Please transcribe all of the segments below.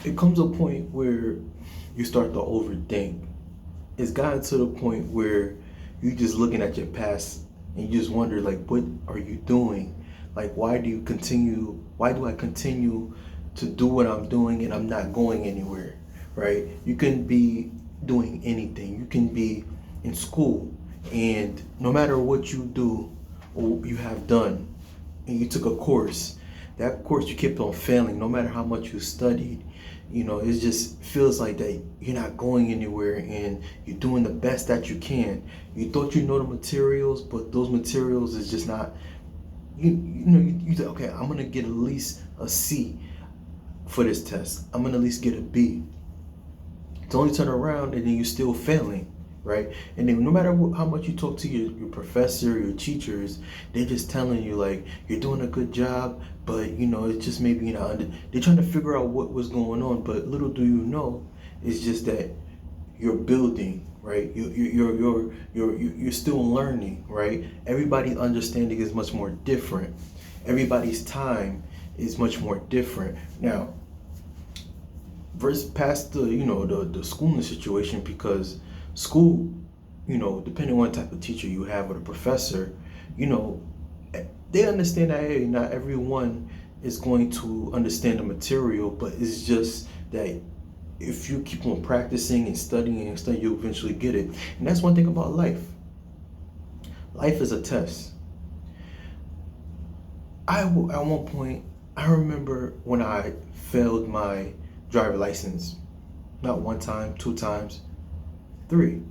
it comes a point where you start to overthink. It's gotten to the point where you just looking at your past and you just wonder, like, what are you doing? Like, why do I continue to do what I'm doing and I'm not going anywhere, right? You can be doing anything. You can be in school, and no matter what you do or you have done, and you took a course, that course you kept on failing no matter how much you studied. It just feels like that you're not going anywhere and you're doing the best that you can. You thought you know the materials, but those materials is just not. You say, okay, I'm gonna get at least a C for this test. I'm gonna at least get a B. To only turn around and then you're still failing, right? And then no matter how much you talk to your professor, your teachers, they're just telling you like you're doing a good job, but it's just maybe they're trying to figure out what was going on. But little do you know, it's just that you're building, right? You're still learning, right? Everybody's understanding is much more different. Everybody's time is much more different now versus past the schooling situation, because school, depending on what type of teacher you have or the professor, you know they understand that, hey, not everyone is going to understand the material, but it's just that if you keep on practicing and studying, you'll eventually get it. And that's one thing about life. Life is a test. At one point, I remember when I failed my driver license. Not one time, two times, three.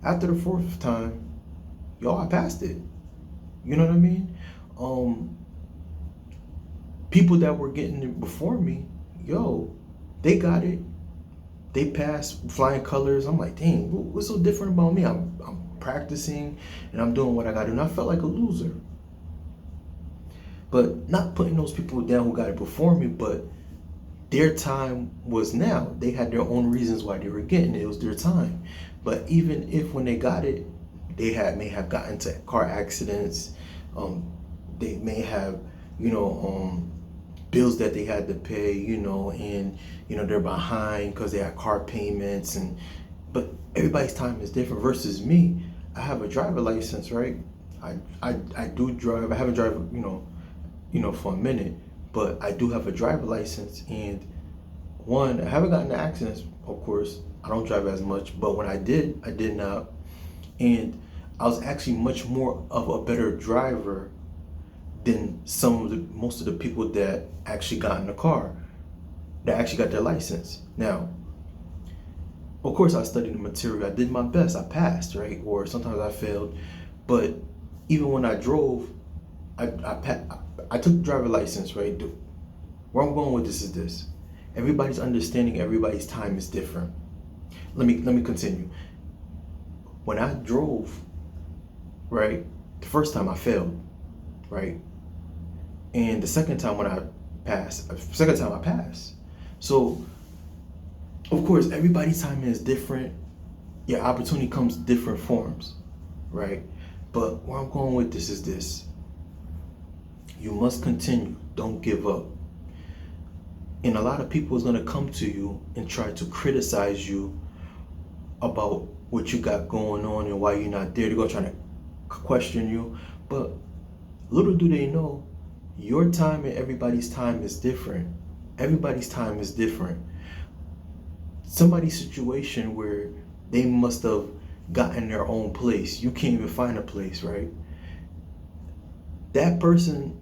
After the fourth time, I passed it. You know what I mean? Um, People that were getting it before me, they got it. They passed flying colors. I'm like, dang, what's so different about me? I'm practicing and I'm doing what I got to do. And I felt like a loser. But not putting those people down who got it before me, but their time was now. They had their own reasons why they were getting it. It was their time. But even if when they got it, may have gotten into car accidents. They may have, bills that they had to pay, and they're behind because they had car payments, but everybody's time is different. Versus me, I have a driver license, right? I do drive. I haven't driven, for a minute, but I do have a driver license, and one, I haven't gotten in accidents. Of course, I don't drive as much, but when I did not, and I was actually much more of a better driver than most of the people that actually got in the car, that actually got their license. Now, of course, I studied the material. I did my best. I passed, right? Or sometimes I failed. But even when I drove, I took the driver license, right? Where I'm going with this is this: everybody's understanding, everybody's time is different. Let me continue. When I drove, right, the first time I failed, right, and the second time I passed. So of course, everybody's time is different. Yeah, opportunity comes different forms, right? But where I'm going with this is this: you must continue. Don't give up. And a lot of people is gonna come to you and try to criticize you about what you got going on and why you're not there. They're gonna try to question you, but little do they know, your time and everybody's time is different. Everybody's time is different. Somebody's situation where they must have gotten their own place, you can't even find a place, right? That person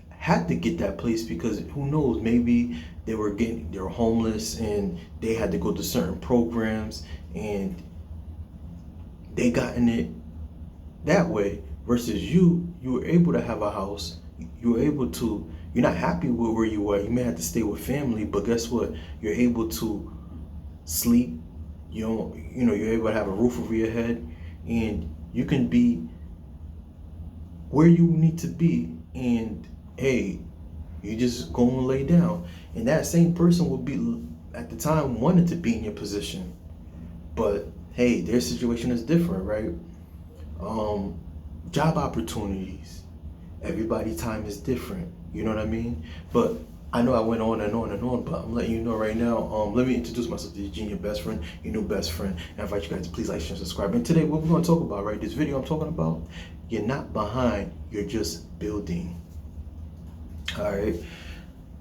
had to get that place because who knows, maybe they were homeless and they had to go to certain programs and they gotten it that way. Versus you were able to have a house. You're not happy with where you are. You may have to stay with family, but guess what? You're able to sleep. You're able to have a roof over your head, and you can be where you need to be. And hey, you just go and lay down. And that same person will be at the time wanted to be in your position, but hey, their situation is different, right? Job opportunities. Everybody's time is different. You know what I mean? But I know I went on and on and on, but I'm letting you know right now. Let me introduce myself to Eugene, your best friend, your new best friend. And I invite you guys to please like, share, and subscribe. And today, what we're going to talk about, right? This video I'm talking about, you're not behind, you're just building. All right.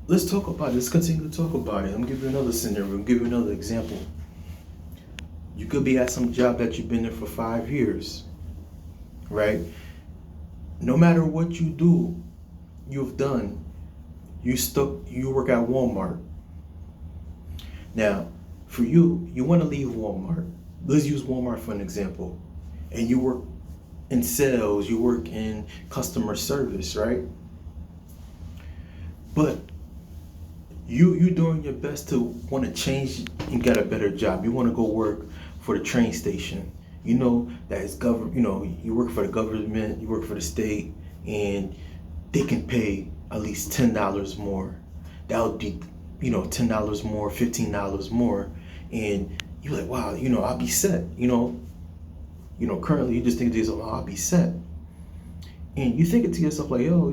Let's talk about it. Let's continue to talk about it. I'm gonna give you another scenario. I'm gonna give you another example. You could be at some job that you've been there for 5 years, right? No matter what you do, you've done, you work at Walmart. Now, for you, you want to leave Walmart. Let's use Walmart for an example. And you work in sales, you work in customer service, right? But you're doing your best to want to change and get a better job. You want to go work for the train station. You know that it's government. You know you work for the government. You work for the state, and they can pay at least $10 more. That would be, $10 more, $15 more, and you're like, wow, I'll be set. Currently you just think to yourself, oh, I'll be set, and you think it to yourself like, yo,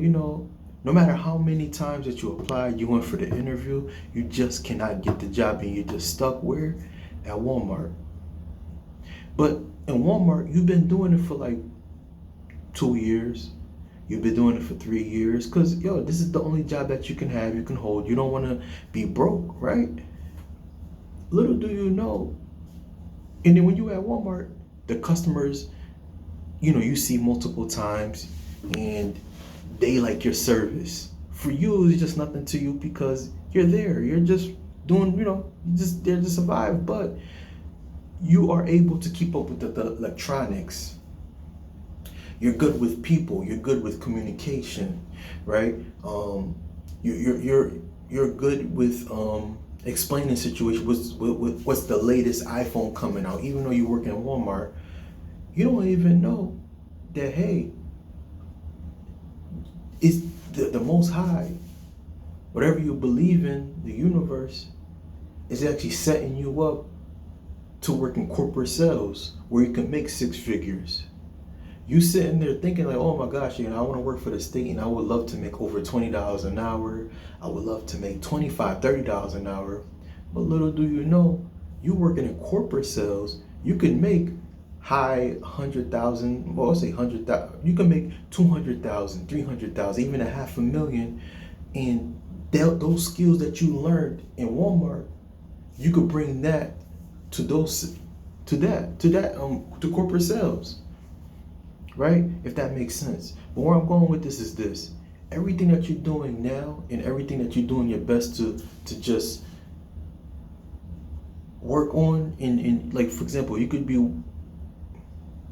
no matter how many times that you applied, you went for the interview, you just cannot get the job, and you're just stuck where? At Walmart. But in Walmart, you've been doing it for like 2 years. You've been doing it for 3 years. Because, this is the only job that you can have, you can hold. You don't want to be broke, right? Little do you know. And then when you're at Walmart, the customers, you see multiple times, and they like your service. For you, it's just nothing to you because you're there. You're just doing, you're just there to survive. But you are able to keep up with the electronics. You're good with people. You're good with communication, right? You're good with explaining situations. What's the latest iPhone coming out? Even though you work in Walmart, you don't even know that, hey, it's the Most High, whatever you believe in, the universe, is actually setting you up to work in corporate sales where you can make 6 figures. You sitting there thinking like, oh my gosh, I want to work for the state, and I would love to make over $20 an hour. I would love to make $25, $30 an hour. But little do you know, you working in corporate sales, you can make high 100,000, well, I'll say 100,000. You can make 200,000, 300,000, even $500,000. And those skills that you learned in Walmart, you could bring that to corporate sales, right? If that makes sense. But where I'm going with this is this: everything that you're doing now, and everything that you're doing your best to just work on, in like, for example, you could be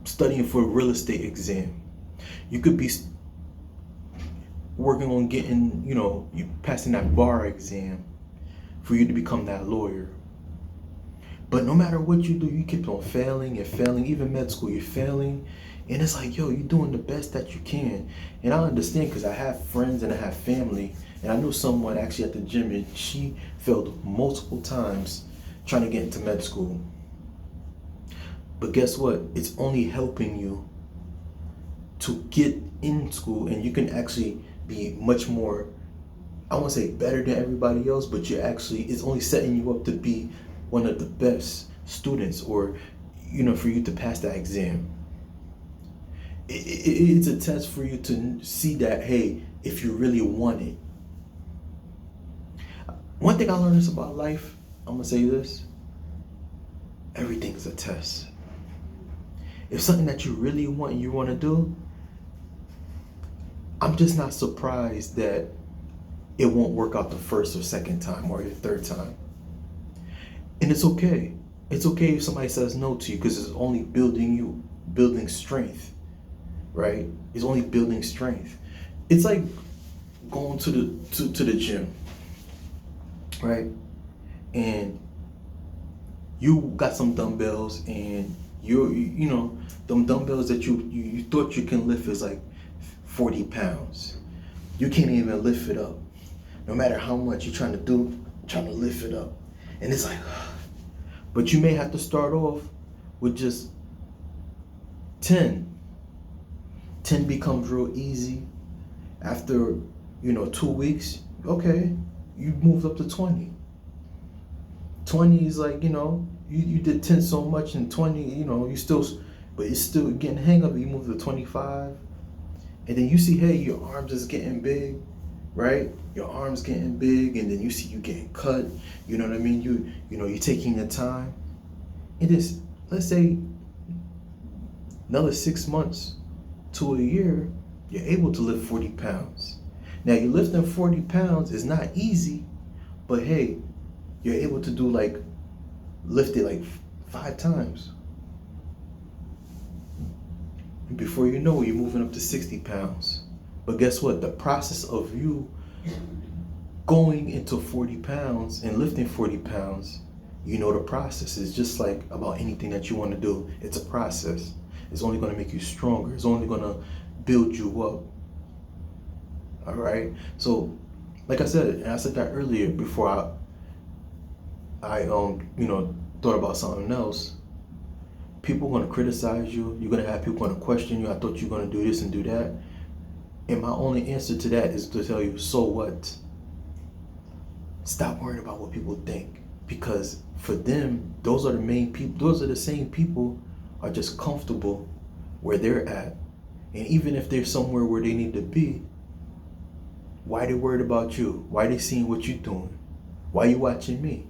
studying for a real estate exam. You could be working on getting, you passing that bar exam for you to become that lawyer. But no matter what you do, you keep on failing and failing. Even med school, you're failing. And it's like, you're doing the best that you can. And I understand because I have friends and I have family. And I knew someone actually at the gym, and she failed multiple times trying to get into med school. But guess what? It's only helping you to get in school, and you can actually be much more, I won't say better than everybody else, but it's only setting you up to be one of the best students, or, for you to pass that exam. It's a test for you to see that, hey, if you really want it. One thing I learned about life, I'm going to say this: everything is a test. If something that you really want and you want to do, I'm just not surprised that it won't work out the first or second time or the third time. And it's okay. It's okay if somebody says no to you, because it's only building strength, right? It's only building strength. It's like going to the gym, right? And you got some dumbbells, and them dumbbells that you thought you can lift is like 40 pounds. You can't even lift it up. No matter how much you're trying to lift it up. And it's like, but you may have to start off with just 10. 10 becomes real easy. After, 2 weeks, okay, you moved up to 20. 20 is like, you did 10 so much, and 20, you still, but it's still getting the hang of it. You move to 25, and then you see, hey, your arms is getting big, right? Your arms getting big, and then you see you getting cut. You know what I mean? You're taking your time. It is, let's say, another 6 months to a year, you're able to lift 40 pounds. Now, you're lifting 40 pounds is not easy, but hey, you're able to do lift it like 5 times. And before you know it, you're moving up to 60 pounds. But guess what? The process of you going into 40 pounds and lifting 40 pounds, the process is just like about anything that you want to do. It's a process. It's only going to make you stronger. It's only going to build you up. All right? So, like I said, and I said that earlier before I thought about something else. People are going to criticize you. You're going to have people going to question you. I thought you were going to do this and do that. And my only answer to that is to tell you, so what? Stop worrying about what people think. Because for them, those are the main people. Those are the same people are just comfortable where they're at. And even if they're somewhere where they need to be, why they worried about you? Why they seeing what you're doing? Why you watching me?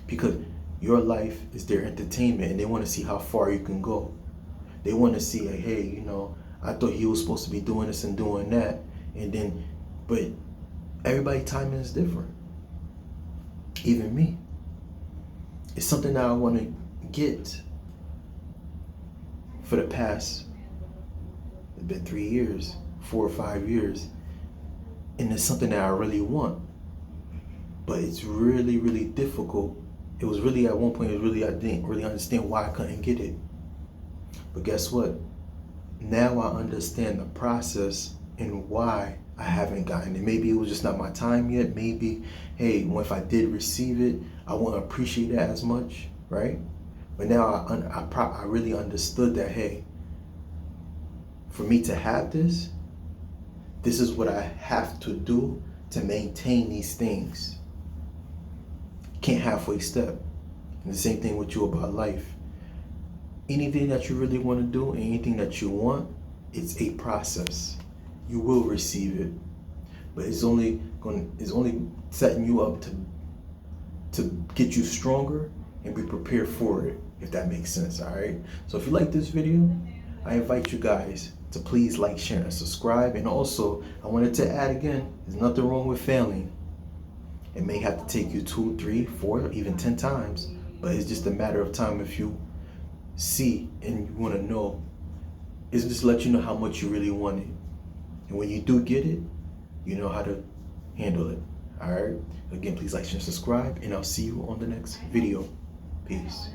Because your life is their entertainment, and they want to see how far you can go. They want to see, like, hey, I thought he was supposed to be doing this and doing that, and then, but everybody's timing is different. Even me. It's something that I want to get for the past, it's been 3 years, 4 or 5 years, and it's something that I really want. But it's really, really difficult. It was really, at one point, I didn't really understand why I couldn't get it. But guess what? Now I understand the process and why I haven't gotten it. Maybe it was just not my time yet. Maybe, hey, if I did receive it, I won't appreciate it as much, right? But now I really understood that, hey, for me to have this is what I have to do to maintain these things. Can't halfway step. And the same thing with you about life. Anything that you really want to do, anything that you want, it's a process. You will receive it, but it's only setting you up to get you stronger and be prepared for it, if that makes sense. All right. So if you like this video, I invite you guys to please like, share, and subscribe. And also, I wanted to add again, there's nothing wrong with failing. It may have to take you 2, 3, 4, or even 10 times, but it's just a matter of time. If you see and you want to know, it's just let you know how much you really want it. And when you do get it, you know how to handle it. All right. Again, please like, share, and subscribe, and I'll see you on the next video. Peace.